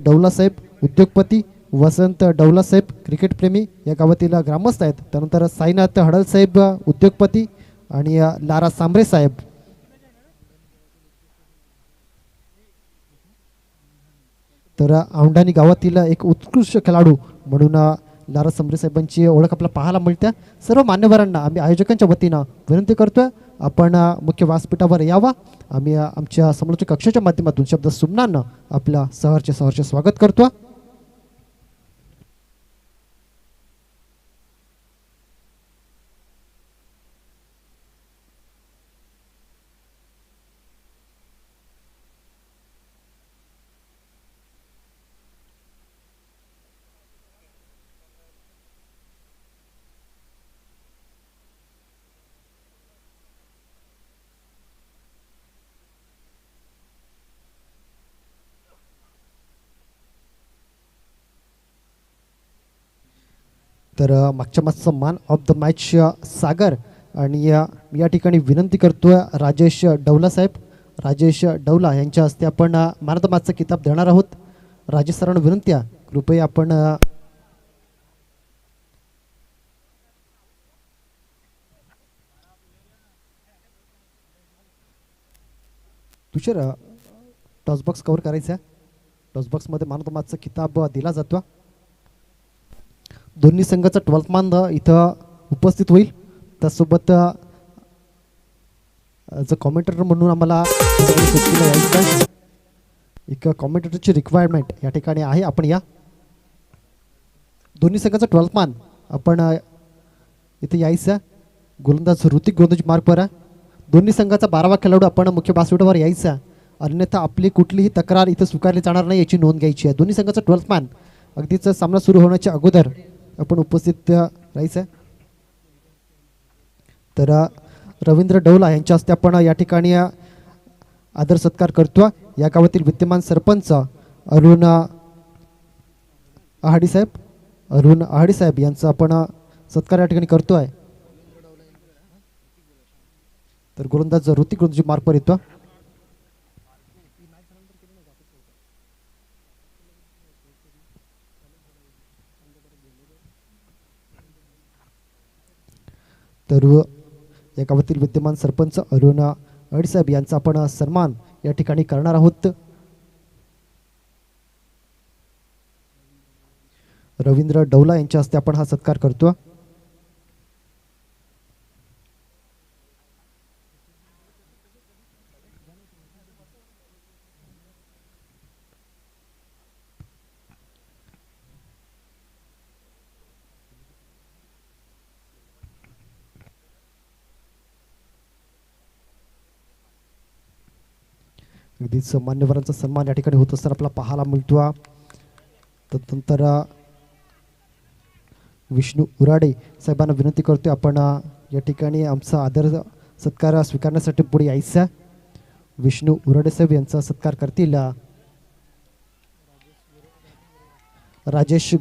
डौलासाहेब उद्योगपती, वसंत डौलासाहेब क्रिकेटप्रेमी या गावातील ग्रामस्थ आहेत. त्यानंतर साईनाथ हडलसाहेब उद्योगपती आणि लारा सांबरे साहेब. तर औंढाणी गावातील एक उत्कृष्ट खेळाडू म्हणून लारा सांबरे साहेबांची ओळख आपल्याला पाहायला मिळते. सर्व मान्यवरांना आम्ही आयोजकांच्या वतीनं विनंती करतोय, आपण मुख्य व्यासपीठावर यावा. आम्ही आमच्या समालोचक कक्षाच्या माध्यमातून शब्द सुमनानं आपलं सहर्ष स्वागत करतो. तर मागच्या मॅचचा मॅन ऑफ द मॅच सागर आणि या ठिकाणी विनंती करतोय राजेश डौला साहेब. राजेश डौला यांच्या हस्ते आपण मॅन ऑफ द मॅचचा किताब देणार आहोत. राजेश सरांना विनंती आहे, कृपया आपण तुषार टॉसबॉक्स कव्हर करायचा आहे. टॉसबॉक्समध्ये मॅन ऑफ द मॅचचा किताब दिला जातो. दोन्ही संघाचा 12th मान इथं उपस्थित होईल. त्यासोबत ज कॉमेंटेटर म्हणून आम्हाला एक कॉमेंटेटरची रिक्वायरमेंट या ठिकाणी आहे. आपण या दोन्ही संघाचा 12th मान आपण इथे यायचं. गोलंदाज ऋतिक गोलंदाज मार्कवर आहे. दोन्ही संघाचा 12वा खेळाडू आपण मुख्य व्यासपीठावर यायचा, अन्यथा आपली कुठलीही तक्रार इथं स्वीकारली जाणार नाही याची नोंद घ्यायची आहे. दोन्ही संघाचा 12th मान अगदीच सामना सुरू होण्याच्या अगोदर आपण उपस्थित राहायचं. तर रवींद्र डौला यांच्या हस्ते आपण या ठिकाणी आदर सत्कार करतो. या गावातील विद्यमान सरपंच अरुण आहाडी साहेब यांचा आपण सत्कार या ठिकाणी करतोय. तर गोलंदाज ऋतिक गोलंदाजी मार्कवर येतो. तर या गावातील विद्यमान सरपंच अरुण अडसाहेब यांचा आपण सन्मान या ठिकाणी करणार आहोत. रवींद्र डौला यांच्या हस्ते आपण हा सत्कार करतो. अगदीच मान्यवरांचा सन्मान या ठिकाणी होत असताना आपल्याला पाहायला मिळतो. तदनंतर विष्णू उराडे साहेबांना विनंती करतोय, आपण या ठिकाणी आमचा आदर सत्कार स्वीकारण्यासाठी पुढे यायचा. विष्णू उराडे साहेब यांचा सत्कार करतील राजेश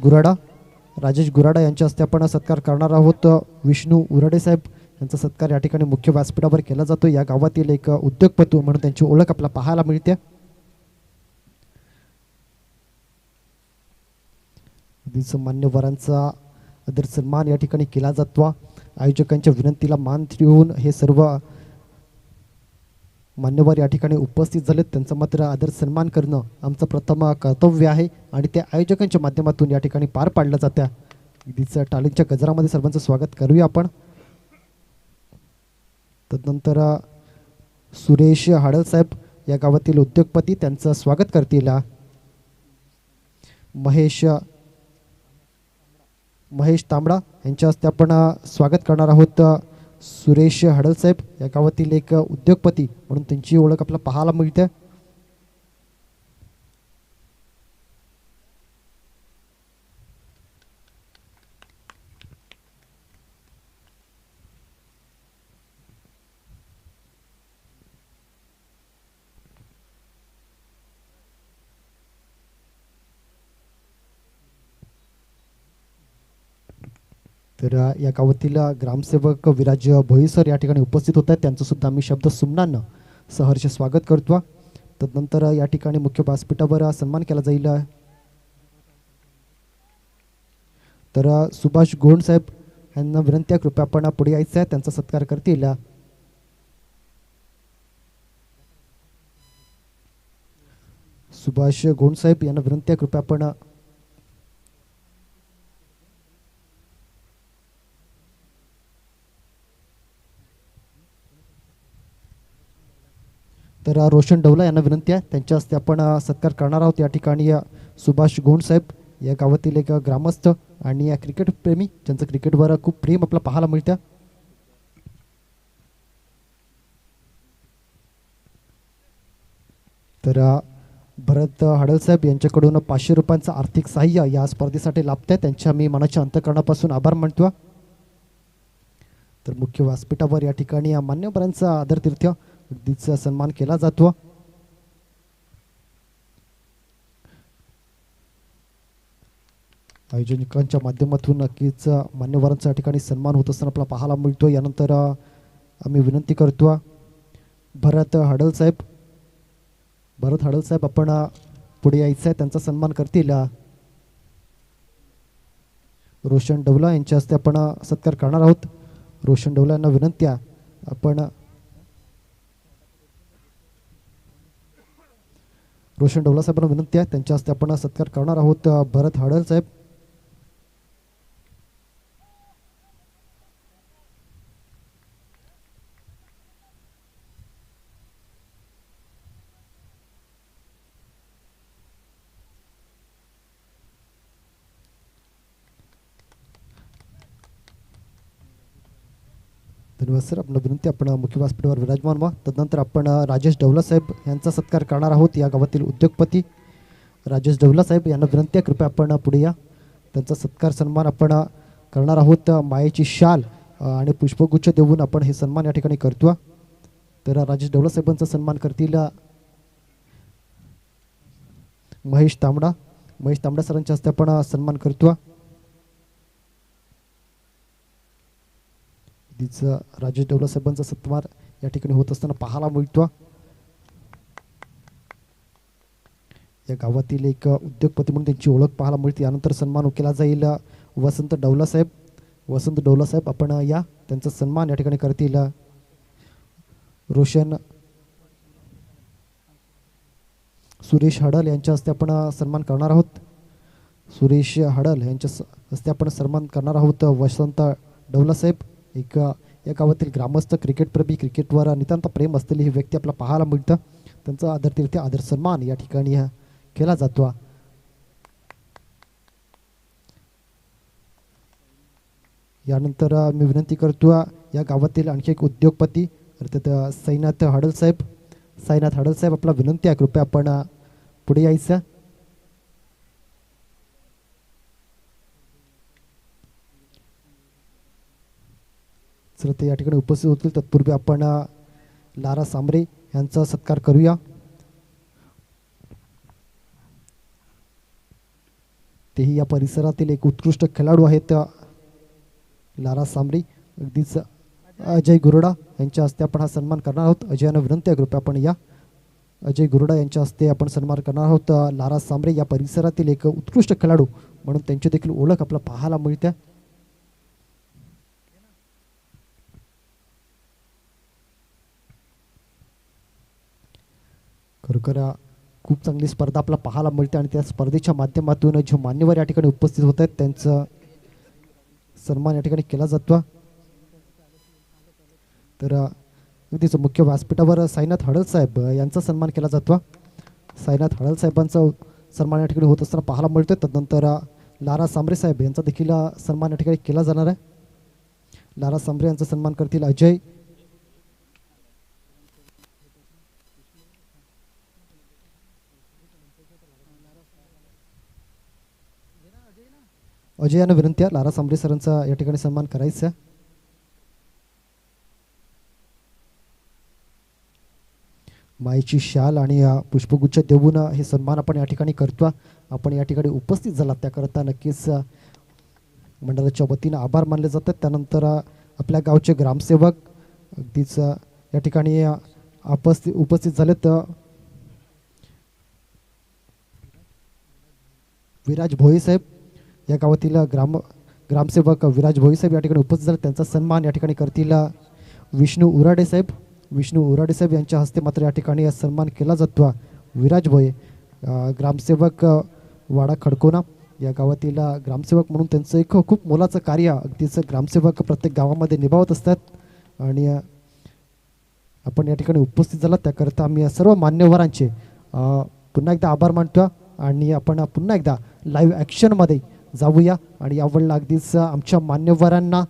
गुराडा यांच्या हस्ते आपण सत्कार करणार आहोत. विष्णू उराडे साहेब यांचा सत्कार या ठिकाणी मुख्य व्यासपीठावर केला जातो. या गावातील एक उद्योगपती म्हणून त्यांची ओळख आपल्याला पाहायला मिळते. मान्यवरांचा आदर सन्मान या ठिकाणी केला जातो. आयोजकांच्या विनंतीला मान देऊन हे सर्व मान्यवर या ठिकाणी उपस्थित झालेत. त्यांचा मात्र आदर सन्मान करणं आमचं प्रथम कर्तव्य आहे आणि त्या आयोजकांच्या माध्यमातून या ठिकाणी पार पाडल्या जात्या. अगदीच टाळींच्या गजरामध्ये सर्वांचं स्वागत करूया आपण. तदनंतर सुरेश हाडल साहेब या गावातील उद्योगपती त्यांचं स्वागत करतील. महेश तांबडा यांच्या हस्ते आपण स्वागत करणार आहोत. सुरेश हडल साहेब या गावातील एक उद्योगपती म्हणून त्यांची ओळख आपल्याला पाहायला मिळते. तर या गावातील ग्रामसेवक विराज भोईसर या ठिकाणी उपस्थित होत आहेत. त्यांचं सुद्धा आम्ही शब्द सुमनानं सहर्ष स्वागत करतो. तदनंतर या ठिकाणी मुख्य व्यासपीठावर सन्मान केला जाईल तर सुभाष गोंड साहेब यांना विनंती आहे, कृपया आपण पुढे यायचं आहे, त्यांचा सत्कार करतील. सुभाष गोंड साहेब यांना विनंती आहे, कृपया आपण तर रोशन डवला यांना विनंती आहे, त्यांच्या हस्ते आपण सत्कार करणार आहोत. या ठिकाणी सुभाष गोंड साहेब या गावातील एक ग्रामस्थ आणि क्रिकेट प्रेमी, ज्यांचं क्रिकेटवर खूप प्रेम आपल्याला पाहायला मिळतं. तर भरत हडल साहेब यांच्याकडून 500 रुपयांचं आर्थिक सहाय्य या स्पर्धेसाठी लाभत आहे, त्यांच्या मी मनाच्या अंतःकरणापासून आभार मानतो. तर मुख्य व्यासपीठावर या ठिकाणी मान्यवरांचा आदरातिथ्य अगदीच सन्मान केला जातो. आयोजकांच्या माध्यमातून नक्कीच मान्यवरांचा या ठिकाणी सन्मान होत असताना आपल्याला पाहायला मिळतो. यानंतर आम्ही विनंती करतो भरत हडल साहेब आपण पुढे यायचं आहे, त्यांचा सन्मान करतील. रोशन डवला यांच्या हस्ते आपण सत्कार करणार आहोत. रोशन डवला यांना विनंती आहे, आपण रोशन डवला साहेबांना विनंती आहे, त्यांच्या हस्ते आपण सत्कार करणार आहोत. भरत हडल साहेब धन्यवाद सर. आपण विनंती आपण मुख्य व्यासपीठावर विराजमान व्हा. तदनंतर आपण राजेश डवला साहेब यांचा सत्कार करणार आहोत. या गावातील उद्योगपती राजेश डवला साहेब यांना विनंती आहे, कृपया आपण पुढे या, त्यांचा सत्कार सन्मान आपण करणार आहोत. मायेची शाल आणि पुष्पगुच्छ देऊन आपण हे सन्मान या ठिकाणी करतो. तर राजेश डवला साहेबांचा सन्मान करतील महेश तांबडा सरांच्या हस्ते आपण सन्मान करतो. राजेश डवला साहेबांचा सत्कार या ठिकाणी होत असताना पाहायला मिळतो. या गावातील एक उद्योगपती म्हणून त्यांची ओळख पाहायला मिळते. यानंतर सन्मान केला जाईल वसंत डवला साहेब आपण या, त्यांचा सन्मान या ठिकाणी करतील. सुरेश हडल यांच्या हस्ते आपण सन्मान करणार आहोत. सुरेश हडल यांच्या हस्ते आपण सन्मान करणार आहोत. वसंत डवला साहेब एक या गावातील ग्रामस्थ क्रिकेटप्रेमी, क्रिकेटवर नितांत प्रेम असलेली ही व्यक्ती आपल्याला पाहायला मिळतं. त्यांचा आदरातिथ्य आदर सन्मान या ठिकाणी केला जातो. यानंतर मी विनंती करतो या गावातील आणखी एक उद्योगपती अर्थात साईनाथ हडल साहेब आपला विनंती आहे, कृपया आपण पुढे यायचं. सर ते या ठिकाणी उपस्थित होतील. तत्पूर्वी आपण लारा सांबरे यांचा सत्कार करूया. तेही या परिसरातील एक उत्कृष्ट खेळाडू आहेत. लारा सांबरे अगदीच अजय गुरुडा यांच्या हस्ते आपण हा सन्मान करणार आहोत. अजयानं विनंती आहे, कृपया आपण या. अजय गुरुडा यांच्या हस्ते आपण सन्मान करणार आहोत. लारा सांबरे या परिसरातील एक उत्कृष्ट खेळाडू म्हणून त्यांची देखील ओळख आपल्याला पाहायला मिळते. खरोखर खूप चांगली स्पर्धा आपल्याला पाहायला मिळते आणि त्या स्पर्धेच्या माध्यमातून जे मान्यवर या ठिकाणी उपस्थित होत आहेत त्यांचं सन्मान या ठिकाणी केला जातो. तर अगदीच मुख्य व्यासपीठावर साईनाथ हडल साहेब यांचा सन्मान केला जातो. साईनाथ हडल साहेबांचा सन्मान या ठिकाणी होत असताना पाहायला मिळतो. तदनंतर लारा सांबरे साहेब यांचा देखील सन्मान या ठिकाणी केला जाणार आहे. लारा सांबरे यांचा सन्मान करतील अजय यांना विनंती आहे, लारा सांबरे सरांचा या ठिकाणी सन्मान करायचा. मायेची शाल आणि पुष्पगुच्छ देऊन हे सन्मान आपण या ठिकाणी करतो. आपण या ठिकाणी उपस्थित झालात त्याकरता नक्कीच मंडळाच्या वतीनं आभार मानले जातात. त्यानंतर आपल्या गावचे ग्रामसेवक अगदीच या ठिकाणी उपस्थित झालेत. विराज भोये साहेब या गावातील ग्रामसेवक विराज भोई साहेब या ठिकाणी उपस्थित झाले. त्यांचा सन्मान या ठिकाणी करतील विष्णू उराडे साहेब. विष्णू उराडे साहेब यांच्या हस्ते मात्र या ठिकाणी सन्मान केला जातो. विराज भोये ग्रामसेवक वाडा खडकोना या गावातील ग्रामसेवक म्हणून त्यांचं एक खूप मोलाचं कार्य अगदीच ग्रामसेवक प्रत्येक गावामध्ये निभावत असतात. आणि आपण या ठिकाणी उपस्थित झाला त्याकरता आम्ही सर्व मान्यवरांचे पुन्हा एकदा आभार मानतो. आणि आपण पुन्हा एकदा लाईव्ह ॲक्शनमध्ये जाऊया. आणि यावेळेला अगदीच आमच्या मान्यवरांना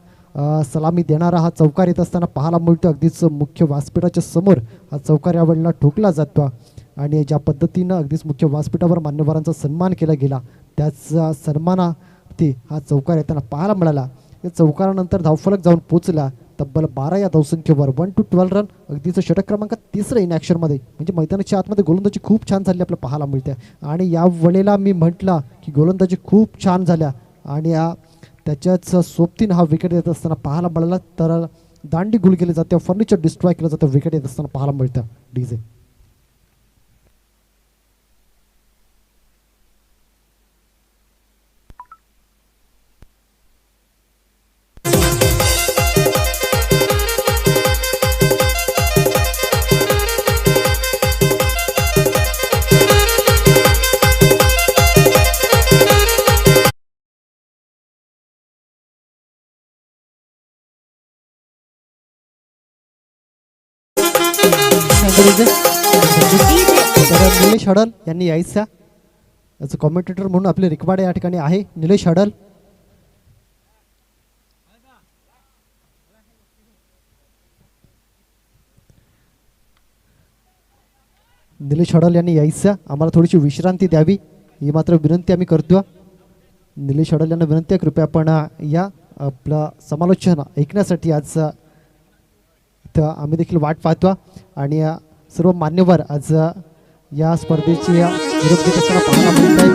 सलामी देणारा हा चौकार येत असताना पाहायला मिळतो. अगदीच मुख्य व्यासपीठाच्या समोर हा चौकार यावेळेला ठोकला जातो. आणि ज्या पद्धतीनं अगदीच मुख्य व्यासपीठावर मान्यवरांचा सन्मान केला गेला त्याच सन्मानार्थी हा चौकार येताना पाहायला मिळाला. या चौकारानंतर धावफलक जाऊन पोचला तब्बल 12 या धावसंख्येवर 1 to 12 रन. अगदीच षटक क्रमांक 3 इन ॲक्शनमध्ये म्हणजे मैदानाच्या आतमध्ये गोलंदाजी खूप छान झाली आपल्याला पाहायला मिळते. आणि या वेळेला मी म्हटलं की गोलंदाजी खूप छान झाल्या आणि त्याच्याच सोबतीनं हा विकेट येत असताना पाहायला मिळाला. तर दांडी गुल केली जाते, फर्निचर डिस्ट्रॉय केलं जातं विकेट येत असताना पाहायला मिळतं. डीजे तर निलेश हडल यांनी यायचा ॲज अ कॉमेंटेटर म्हणून आपले रिक्वायर्ड या ठिकाणी आहे. निलेश हडल निलेश हडल यांनी यायचं. आम्हाला थोडीशी विश्रांती द्यावी ही मात्र विनंती आम्ही करतो. निलेश हडल यांना विनंती आहे कृपया आपण या आपलं समालोचन ऐकण्यासाठी आज इथं आम्ही देखील वाट पाहतो. आणि सर्व मान्यवर आज या स्पर्धेची निरोप घेत असताना पाहायला मिळत आहेत.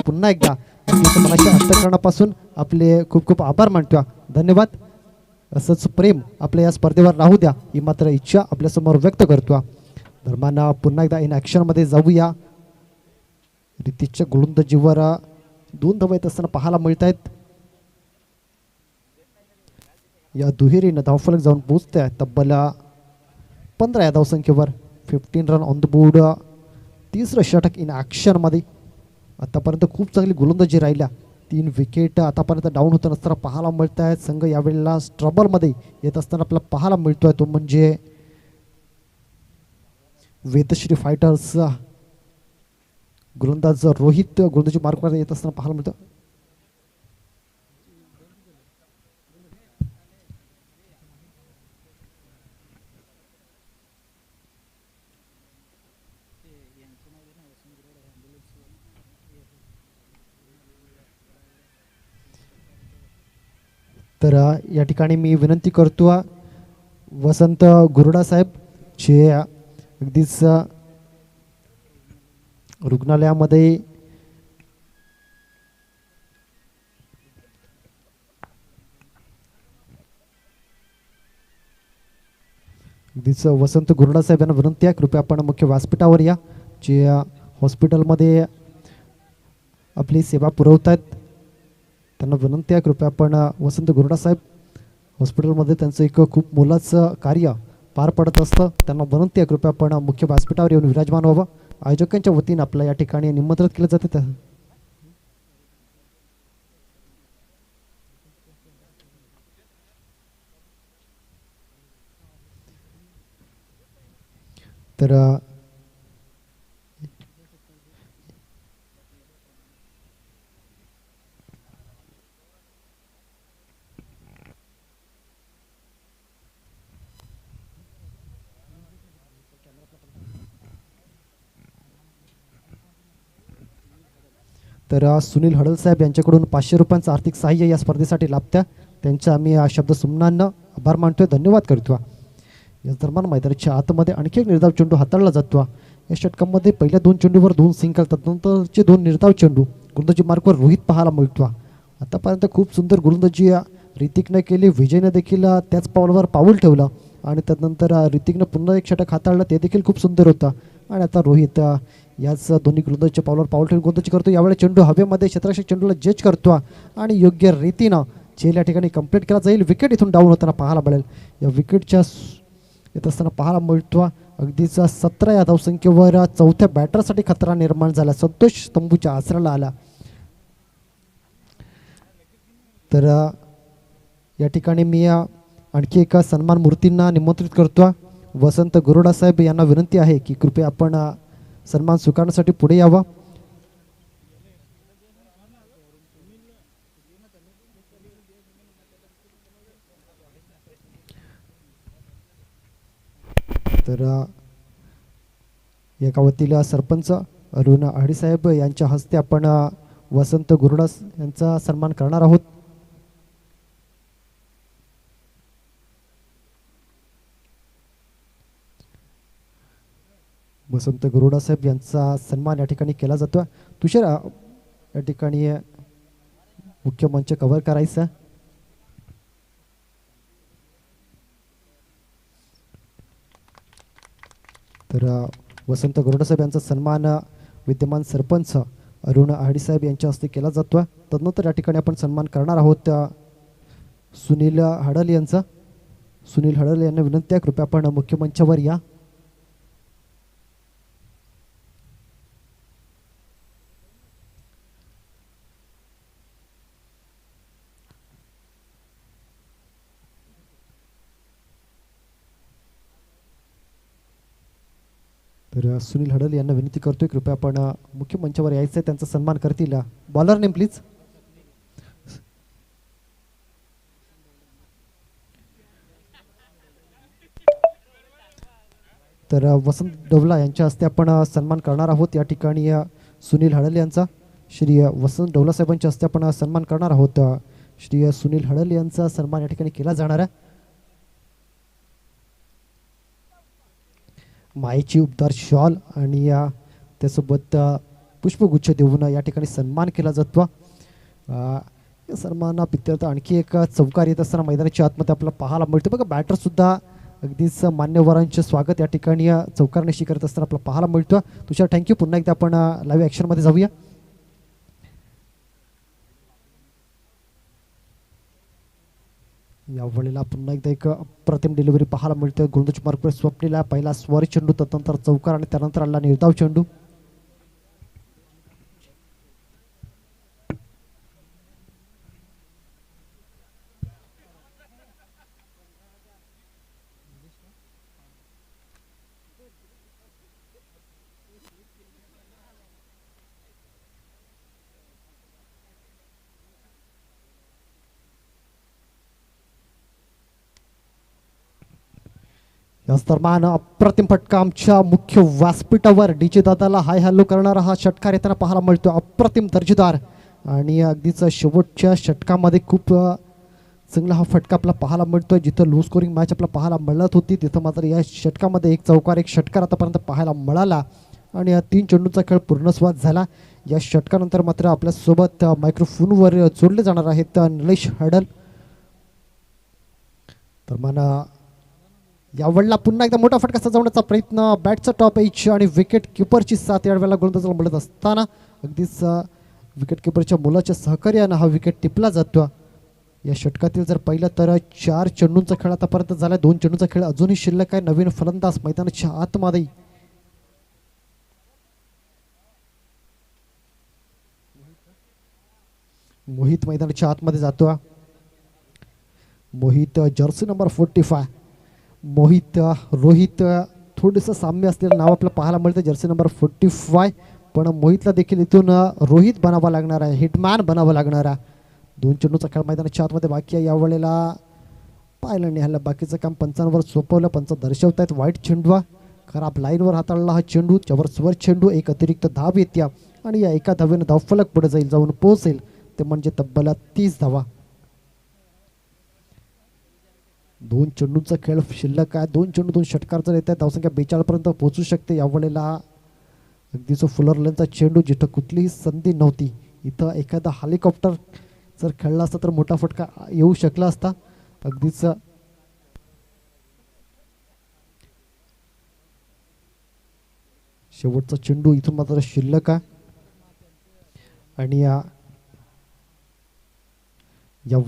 पुन्हा एकदा मनाच्या अंतःकरणापासून आपले खूप खूप आभार मानतो. धन्यवाद. असंच प्रेम आपल्या या स्पर्धेवर राहू द्या ही मात्र इच्छा आपल्यासमोर व्यक्त करतो. धर्मांना पुन्हा एकदा इन ॲक्शनमध्ये जाऊया. रितीशच्या गोलंदाजीवर 2 धावा येत असताना पाहायला मिळत आहेत. या दुहेरीनं धावफलक जाऊन पोचते आहे तब्बल 15 या धावसंख्येवर 15 रन ऑन द बोर्ड. 3रं षटक इन ॲक्शनमध्ये. आतापर्यंत खूप चांगली गोलंदाजी राहिल्या. 3 विकेट आतापर्यंत डाऊन होत असताना पाहायला मिळत आहेत. संघ यावेळेला स्ट्रबलमध्ये येत असताना आपल्याला पाहायला मिळतोय तो म्हणजे वेदश्री फायटर्स. गोलंदाज रोहित गोलंदाजी मार्कवर येत असताना पाहायला मिळतं. तर या ठिकाणी मी विनंती करतो वसंत गुरुडा साहेब जे अगदीच रुग्णालयामध्ये अगदीच वसंत गुरुडा साहेब यांना विनंती आहे कृपया आपण मुख्य व्यासपीठावर या. जे हॉस्पिटलमध्ये आपली सेवा पुरवत आहेत त्यांना विनंती आहे कृपया आपण वसंत गुरुडा साहेब हॉस्पिटलमध्ये त्यांचं एक खूप मोलाचं कार्य पार पडत असतं. त्यांना विनंती आहे कृपया आपण मुख्य व्यासपीठावर येऊन विराजमान व्हावं. आयोजकांच्या वतीनं आपलं या ठिकाणी निमंत्रित केलं जाते. तर सुनील हडल साहेब यांच्याकडून 500 रुपयांचं आर्थिक सहाय्य या स्पर्धेसाठी लाभत्या. त्यांच्या आम्ही शब्द सुमनांना आभार मानतोय, धन्यवाद करतो. या दरम्यान मैदानाच्या आतमध्ये आणखी एक निर्धाव चेंडू हाताळला जातो. या षटकामध्ये पहिल्या 2 चेंडूवर 2 सिंगल त्यानंतरचे 2 निर्धाव चेंडू गोलंदाजी मार्कवर रोहित पाहायला मिळतो. आतापर्यंत खूप सुंदर गोलंदाजी ऋतिकनं केली. विजयनं देखील त्याच पावलावर पाऊल ठेवलं आणि त्यानंतर ऋतिकनं पुन्हा एक षटक हाताळलं ते देखील खूप सुंदर होतं. आणि आता रोहित याच दोन्ही गोलंदाजीच्या पावलावर पाऊल ठेवून गोलंदाजी करतो. यावेळी चेंडू हवेमध्ये क्षेत्ररक्षक चेंडूला जज करतो आणि योग्य रीतीनं झेल या ठिकाणी कंप्लीट केला जाईल. विकेट इथून डाऊन होताना पाहायला मिळेल. या विकेटच्या येत असताना पाहायला मिळतो अगदीच 17 या धावसंख्येवर चौथ्या बॅटरसाठी खतरा निर्माण झाला. संतोष तंबूच्या आसराला आला. तर या ठिकाणी मी आणखी एका सन्मान मूर्तींना निमंत्रित करतो. वसंत गरुडा साहेब यांना विनंती आहे की कृपया आपण सन्मान स्वीकारण्यासाठी पुढे यावा. तर या गावातील सरपंच अरुण आडीसाहेब यांच्या हस्ते आपण वसंत गुरुडा यांचा सन्मान करणार आहोत. वसंत गरुडा साहेब यांचा सन्मान या ठिकाणी केला जातो. तुषार या ठिकाणी मुख्य मंच कव्हर करायचा. तर वसंत गरुडा साहेब यांचा सन्मान विद्यमान सरपंच अरुण आहाडी साहेब यांच्या हस्ते केला जातो. तदनंतर या ठिकाणी आपण सन्मान करणार आहोत सुनील हडल यांचा. सुनील हडल यांना विनंती आहे कृपया आपण मुख्य मंचावर या. तर सुनील हडल यांना विनंती करतोय कृपया आपण मुख्य मंचावर यायचं आहे. त्यांचा सन्मान करतील. Bowler name please. तर वसंत डवला यांच्या हस्ते आपण सन्मान करणार आहोत. या ठिकाणी सुनील हडल यांचा श्री वसंत डवला साहेबांच्या हस्ते आपण सन्मान करणार आहोत. श्री सुनील हडल यांचा सन्मान या ठिकाणी केला जाणार आहे. मायेची उबदार शॉल आणि त्यासोबत पुष्पगुच्छ देऊन या ठिकाणी सन्मान केला जातो. या सन्माना पित्यार्थ आणखी एक चौकार येत असताना मैदानाच्या आतमध्ये आपल्याला पाहायला मिळते. बघा बॅटर सुद्धा अगदीच मान्यवरांचे स्वागत या ठिकाणी चौकारनिशी करत असताना आपल्याला पाहायला मिळतो. तुषार थँक्यू. पुन्हा एकदा आपण लाईव्ह ॲक्शनमध्ये जाऊया. यावेळेला पुन्हा एकदा एक अप्रतिम डिलिव्हरी पाहायला मिळते. गोलंदाज मार्कवर स्वप्नीला पहिला स्वारी चेंडू, त्यानंतर चौकार आणि त्यानंतर आला निर्धाव चेंडू. याच दरम्यान अप्रतिम फटका आमच्या मुख्य व्यासपीठावर डीजे दादाला हाय हॅलो करणारा हा षटकार येताना पाहायला मिळतो. अप्रतिम दर्जेदार आणि अगदीच शेवटच्या षटकामध्ये खूप चांगला हा फटका आपला पाहायला मिळतोय. जिथं लो स्कोरिंग मॅच आपल्याला पाहायला मिळत होती तिथं मात्र या षटकामध्ये एक चौकार एक षटकार आतापर्यंत पाहायला मिळाला आणि या 3 चेंडूंचा खेळ पूर्णस्वाद झाला. या षटकानंतर मात्र आपल्यासोबत मायक्रोफोनवर जोडले जाणार आहेत निलेश हडल. तर मला यावेळेला पुन्हा एकदा मोठा फटका सजवण्याचा प्रयत्न. बॅटचा टॉप एज आणि विकेट किपरची साथ या वेळेला गोलंदाजाला मिळत असताना अगदीच विकेट किपरच्या मुलाच्या सहकार्यानं हा विकेट टिपला जातो. या षटकातील जर पाहिलं तर 4 चेंडूंचा खेळ आतापर्यंत झाला. 2 चेंडूंचा खेळ अजूनही शिल्लक आहे. नवीन फलंदाज मैदानाच्या आतमध्ये मोहित मैदानाच्या आतमध्ये जातो. Mohit Jersey number 45. मोहित रोहित थोडंसं साम्य असलेलं नाव आपल्याला पाहायला मिळतं जर्सी नंबर 45. पण मोहितला देखील इथून रोहित बनावा लागणार आहे, हिटमॅन बनावं लागणार आहे. 2 चेंडूचा खेळ मैदानाच्या आतमध्ये बाकी आहे. यावेळेला पाहिलं नाही हल्ला बाकीचं काम पंचांवर सोपवलं. पंच दर्शवत आहेत वाईट चेंडू खराब लाईनवर हाताळला हा चेंडू. जबरस्वर चेंडू. एक अतिरिक्त धाव येत्या आणि या एका धावेनं धावफलक पुढे जाईल जाऊन पोहोचेल ते म्हणजे तब्बल 30 धावा. 2 चेंडूंचा खेळ शिल्लक आहे. 2 चेंडू 2 षटकार जर येत आहे धावसंख्या 42 पर्यंत पोहोचू शकते. यावेळेला अगदीच फुलर लेनचा चेंडू जिथं कुठलीही संधी नव्हती इथं एखादा हेलिकॉप्टर जर खेळला असता तर मोठा फटका येऊ शकला असता. अगदीच शेवटचा चेंडू इथून मात्र शिल्लक आहे आणि या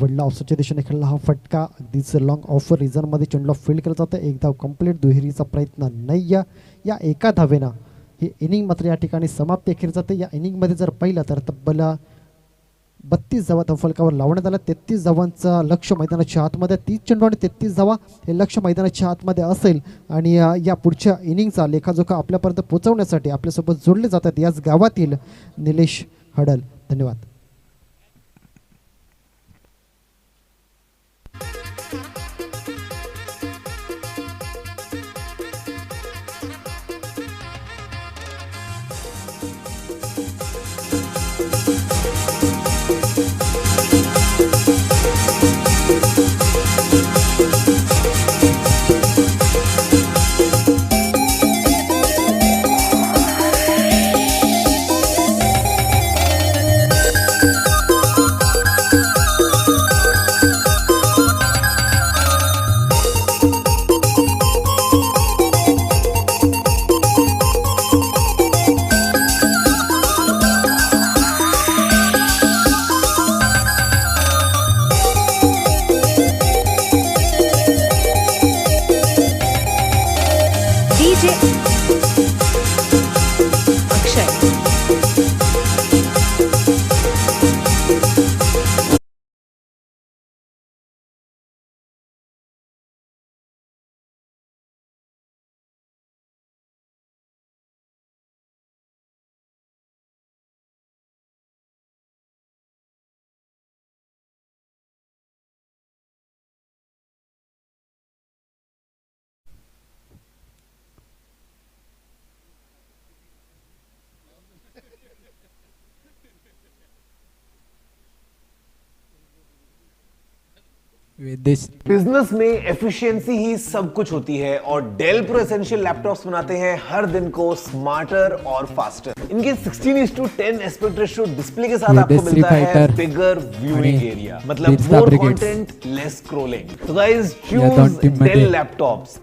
वडला ऑफसाईडच्या दिशेने खेळला हा फटका अगदीच लॉंग ऑफर रिझनमध्ये चेंडूला फील्ड केला जातं. एक धाव कंप्लीट, दुहेरीचा प्रयत्न नाही. या एका धावेनं ही इनिंग मात्र या ठिकाणी समाप्ती केली जाते. या इनिंगमध्ये जर पाहिलं तर तब्बल 32 धावा फलकावर लावण्यात आला. 33 धावांचं लक्ष मैदानाच्या आतमध्ये, 30 चेंडू आणि 33 धावा हे लक्ष मैदानाच्या आतमध्ये असेल. आणि या पुढच्या इनिंगचा लेखाजोखा आपल्यापर्यंत पोहोचवण्यासाठी आपल्यासोबत जोडले जातात याच गावातील निलेश हडल. धन्यवाद. बिजनेस में एफिशिएंसी ही सब कुछ होती है और डेल प्रो एसेंशियल लैपटॉप्स बनाते हैं हर दिन को स्मार्टर और फास्टर. इनके 16:10 एस्पेक्ट रेशियो डिस्प्ले के साथ आपको मिलता है बिगर व्यूइंग एरिया, मतलब मोर कंटेंट लेस स्क्रॉलिंग. तो guys choose Dell laptops.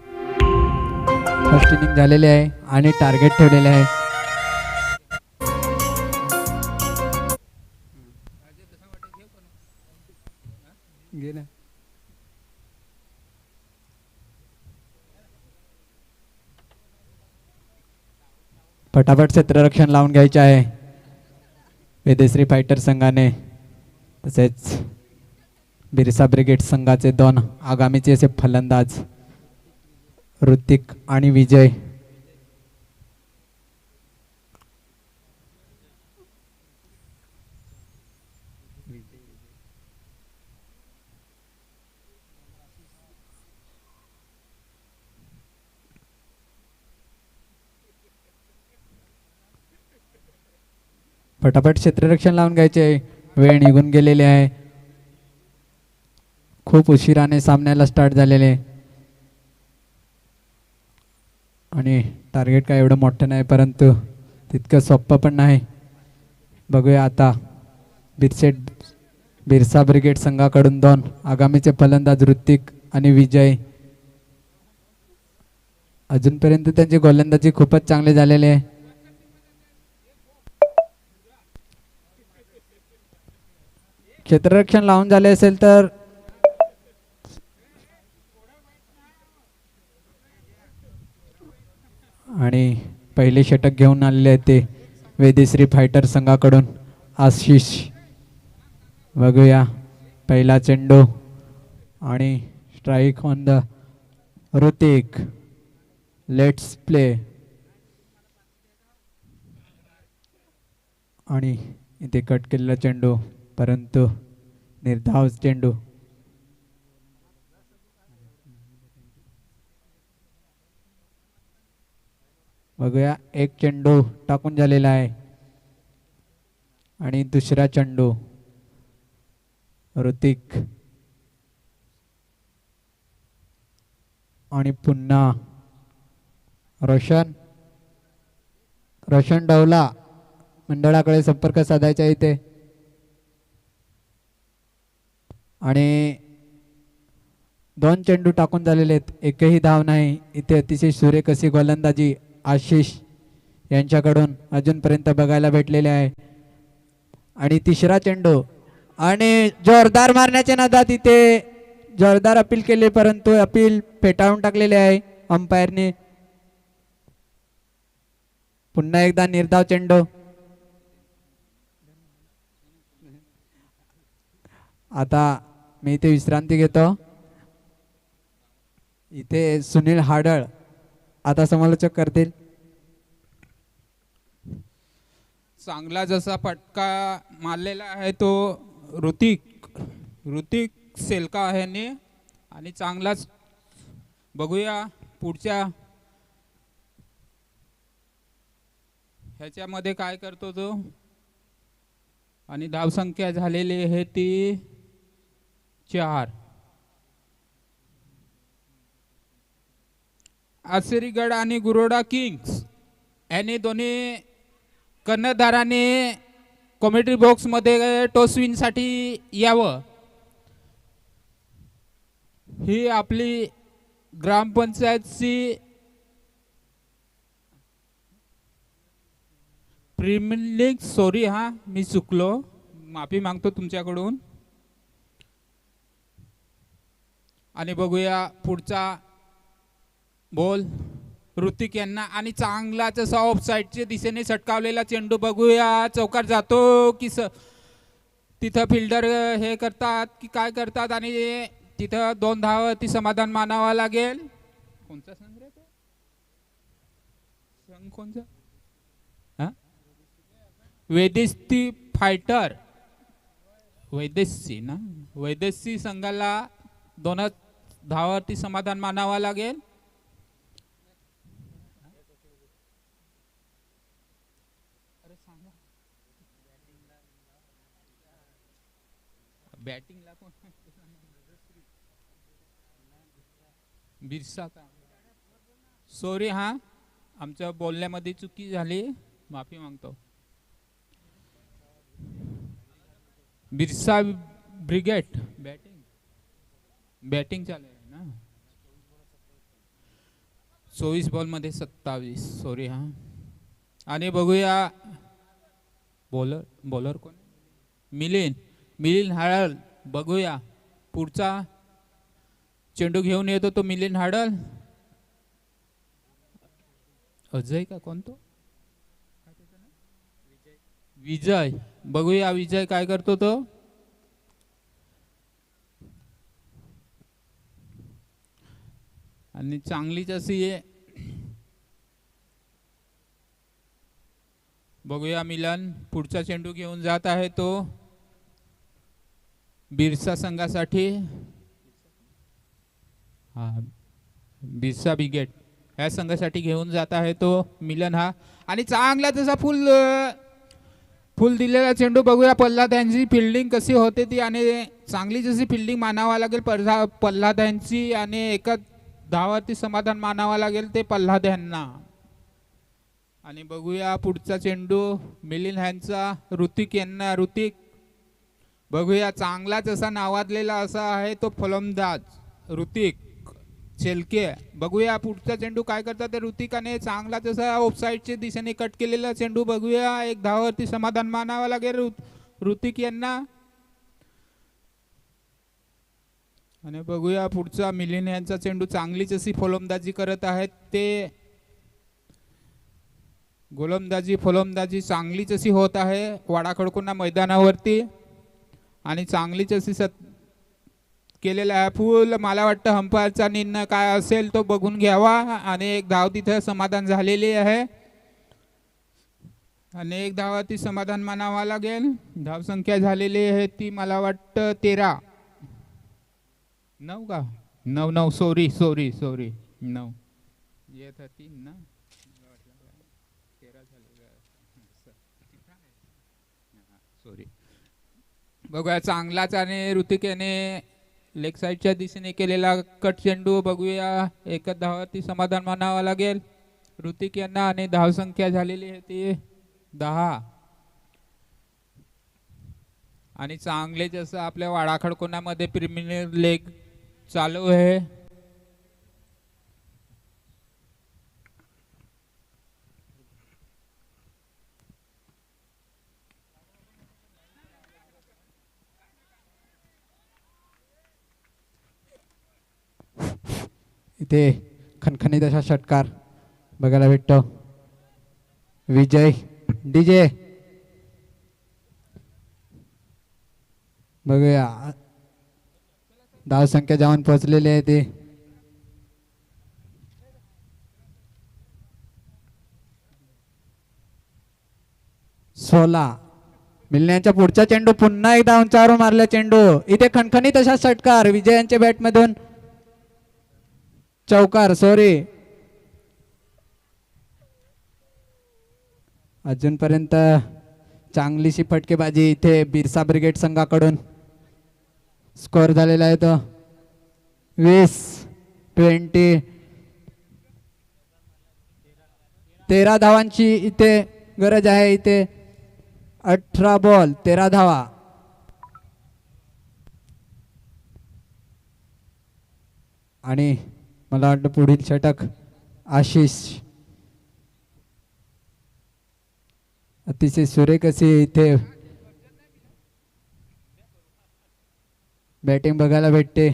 First inning झालेले आहे आणि टार्गेट ठेवलेले आहे. फटाफट क्षेत्ररक्षण लावून घ्यायचे आहे वेदेश्री फायटर संघाने. तसेच बिरसा ब्रिगेड संघाचे दोन आगामीचे असे फलंदाज ऋतिक आणि विजय. फटाफट क्षेत्ररक्षण लावून घ्यायचे. वेळ निघून गेलेली आहे. खूप उशिराने सामन्याला स्टार्ट झालेले आणि टार्गेट काय एवढं मोठं नाही, परंतु तितकं सोपं पण नाही. बघूया आता बिरसा ब्रिगेड संघाकडून दोन आगामीचे फलंदाज ऋतिक आणि विजय. अजूनपर्यंत त्यांची गोलंदाजी खूपच चांगली झालेली आहे. क्षेत्ररक्षण लावून झाले असेल तर आणि पहिले षटक घेऊन आलेले आहेत ते वेदेश्री फायटर संघाकडून आशिष. बघूया पहिला चेंडू आणि strike on the Hrithik. Let's play. आणि इथे कट केलेला चेंडू, परंतु निर्धाव चेंडू. बघूया एक चेंडू टाकून झालेला आहे आणि दुसरा चेंडू ऋतिक आणि पुन्हा रोशन डवला मंडळाकडे संपर्क साधायचा इथे आणि दोन चेंडू टाकून झालेले आहेत, एकही धाव नाही. इथे अतिशय सुरेख अशी गोलंदाजी आशिष यांच्याकडून अजूनपर्यंत बघायला भेटलेले आहे. आणि तिसरा चेंडू आणि जोरदार मारण्याच्या नादात इथे जोरदार अपील केले, परंतु अपील फेटाळून टाकलेले आहे अंपायरने. पुन्हा एकदा निर्धाव चेंडू. आता मी इथे विश्रांती घेतो. इथे सुनील हाडळ आता समालोचक करतील. चांगला जसा फटका मारलेला आहे तो ऋतिक सेलका आहे आणि चांगलाच बघूया पुढच्या ह्याच्यामध्ये काय करतो तो. आणि धावसंख्या झालेली आहे ती 4. आसिरीगड आणि गुरोडा किंग्स यांनी दोन्ही कर्णधाराने कॉमेंट्री बॉक्समध्ये टॉस विनसाठी यावं. ही आपली ग्रामपंचायतची प्रीमियर लीग. सॉरी हा मी चुकलो, माफी मागतो तुमच्याकडून. आणि बघूया पुढचा बॉल ऋतिक यांना आणि चांगला तसा ऑफ साईडच्या दिशेने सटकावलेला चेंडू. बघूया चौकार जातो की तिथं फिल्डर हे करतात की काय करतात. आणि तिथं 2 धावावरती समाधान मानावा लागेल. कोणता संघ रे तो? संघ कोणता? हा, वैदेशी फायटर. वैदेशी ना, वैदेशी संघाला 2 धावावरती समाधान मानावा लागेल. बॅटिंगला कोण? बिरसा का? सॉरी हा, आमच्या बोलण्यामध्ये चुकी झाली, माफी मागतो. बिरसा ब्रिगेड बॅटिंग चालू आहे ना. 24 बॉलमध्ये 27. सॉरी हा. आणि बघूया बॉलर कोण? मिलिंद हाडळ. बघूया पुढचा चेंडू घेऊन येतो तो मिलिंद हाडळ. अजय का कोणतो? विजय. बघूया विजय काय करतो तो. आणि चांगलीच अशी बघूया मिलन पुढचा चेंडू घेऊन जात आहे तो बिरसा संघासाठी. हा, बिरसा ब्रिगेड ह्या संघासाठी घेऊन जात आहे तो मिलन हा. आणि चांगला तसा फुल दिलेला चेंडू. बघूया प्रल्हाद यांची फिल्डिंग कशी होते ती. आणि चांगली जशी फिल्डिंग मानावा लागेल प्रल्हाद यांची. आणि एका धावावरती समाधान मानावा लागेल ते प्रल्हाद यांना. आणि बघूया पुढचा चेंडू मिलिंद यांचा ऋतिक यांना. ऋतिक बघूया चांगलाच असा नावाजलेला असा आहे तो फलंदाज ऋतिक शेलके. बघूया पुढचा चेंडू काय करतात ते ऋतिकाने. चांगला तसा ऑफसाईडच्या दिशेने कट केलेला चेंडू. बघूया 1 धावावरती समाधान मानावा लागेल ऋतिक यांना. आणि बघूया पुढचा मिलिंद यांचा चेंडू. चांगलीच अशी फलंदाजी करत आहेत ते. फलंदाजी चांगलीच अशी होत आहे वाडा खडकोना मैदानावरती. आणि चांगलीच अशी केलेला आहे फुल. मला वाटतं अंपायरचा निर्णय काय असेल तो बघून घ्यावा. आणि 1 धाव तिथे समाधान झालेली आहे. आणि 1 धावावरती समाधान मानावा लागेल. धाव संख्या झालेली आहे ती मला वाटतं 13. 9 का? 9. सॉरी 9. ये 13 ना. सॉरी. बघूया चांगलाच आणि ऋतिक याने लेग साईडच्या दिशेने केलेला कट चेंडू. बघूया 1 धावावरती समाधान मानावा लागेल ऋतिक यांना. आणि धाव संख्या झालेली आहे ती 10. आणि चांगले जसं आपल्या वाडा खडकोनामध्ये प्रीमियर लीग चालू आहे. इथे खणखणीत असा षटकार बघायला भेटतो. विजय डीजे बघूया धावसंख्या जाऊन पोहोचलेली आहे ते 16. मिलण्याच्या पुढचा चेंडू पुन्हा एकदा उंचावरून मारला चेंडू. इथे खणखणीत असा षटकार विजयांच्या बॅटमधून चौकार. सॉरी अजूनपर्यंत चांगलीशी फटकेबाजी इथे बिरसा ब्रिगेड संघाकडून. स्कोअर झालेला आहे तो 20-20. 13 धावांची इथे गरज आहे. इथे 18 बॉल 13 धावा. आणि मला वाटतं पुढील षटक आशिष अतिशय सुरेख अशी इथे बॅटिंग बघायला भेटते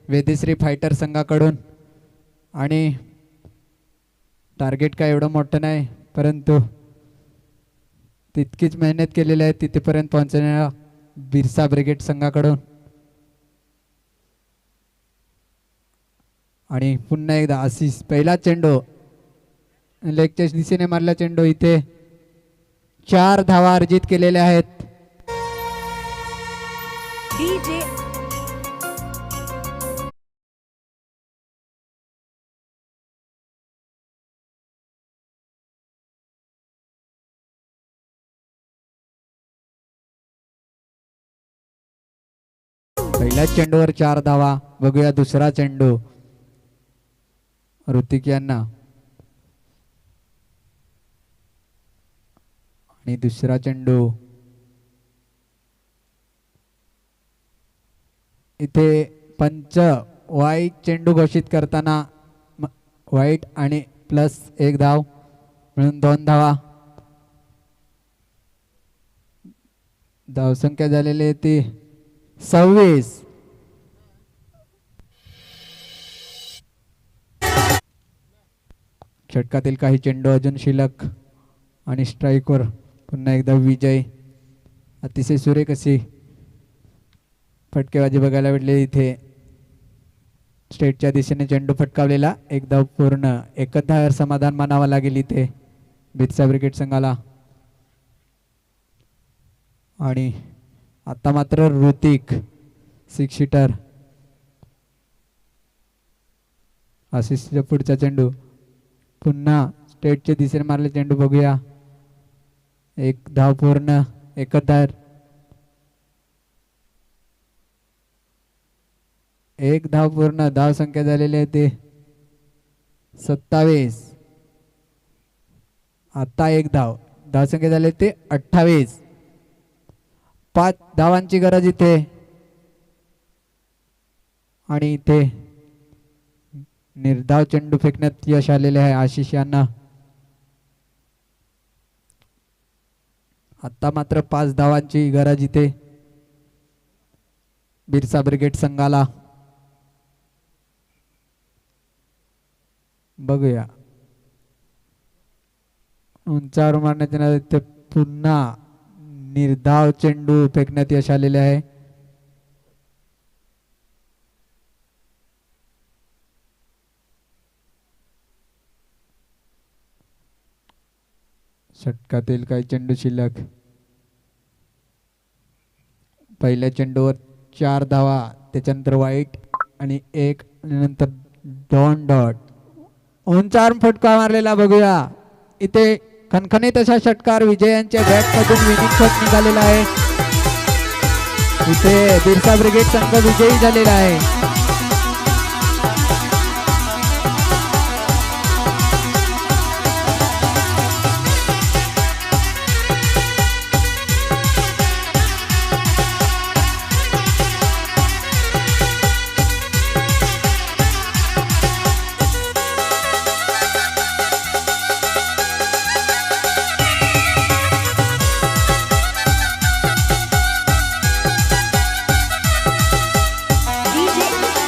वेदेश्री फायटर संघाकडून. आणि टार्गेट काय एवढं मोठं नाही परंतु तितकीच मेहनत केलेली आहे तिथेपर्यंत पोहोचण्याला बिरसा ब्रिगेड संघाकडून. आणि पुन्हा एकदा आशिष पहिला चेंडू लेगच्या दिशेने मारला चेंडू. इथे 4 धावा अर्जित केलेल्या आहेत. DJ पहिल्या चेंडूवर 4 धावा. बघूया दुसरा चेंडू ऋतिक यांना. आणि दुसरा चेंडू इथे पंच वाईट चेंडू घोषित करताना वाईट आणि प्लस 1 धाव मिळून 2 धावा. धावसंख्या झालेली आहे ती 26. षटकातील काही चेंडू अजून शिल्लक. आणि स्ट्राईकवर पुन्हा एकदा विजय. अतिशय सुरेख अशी फटकेबाजी बघायला भेटली. इथे स्टेटच्या दिशेने चेंडू फटकावलेला. एक धाव पूर्ण. एकच धावावर समाधान मानावं लागेल इथे बिरसा ब्रिगेड संघाला. आणि आता मात्र ऋतिक 6 शीटर. आशिषच्या पुढचा चेंडू पुन्हा स्टेटच्या दिशेने मारले चेंडू. बघूया एक धाव पूर्ण. एकच धाव. एक धाव पूर्ण. धाव संख्या झालेली आहे ते 27. आता एक धाव. धाव संख्या झाली ते 28. 5 धावांची गरज इथे. आणि इथे निर्धाव चेंडू फेकण्यात यश आलेले आहे आशिष यांना. आता मात्र 5 धावांची गरज इथे बिरसा ब्रिगेड संघाला. बघूया उंचावर मारण्याच्या नादात पुन्हा निर्धाव चेंडू फेकण्यात यश आलेले आहे. षटकातील काही चेंडू शिल्लक. पहिल्या चेंडूवर 4 धावा. त्याच्यानंतर वाईट आणि 1 नंतर 2 डॉट. उंचावर फटका मारलेला. बघूया इथे खणखणीत असा षटकार विजयांच्या बॅटमधून विनिंग शॉट निघालेला आहे. इथे बिरसा ब्रिगेड संघ विजयी झालेला आहे. DJ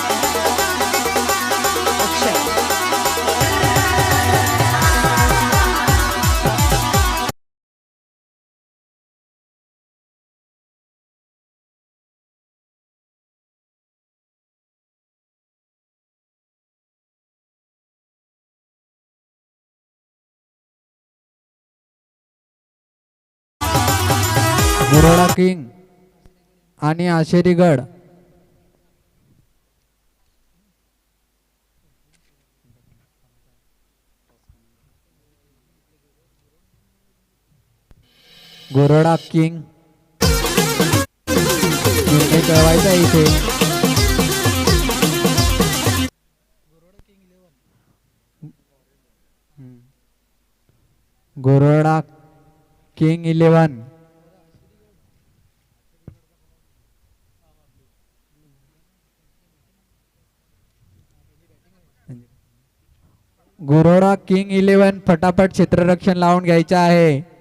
बरोडा किंग आणि आशेरीगड. गोरोडा किंग निर्णय कळवायचा आहे इथे. गोरोडा किंग 11. गोरोडा किंग 11 फटाफट क्षेत्ररक्षण लावून घ्यायचं आहे.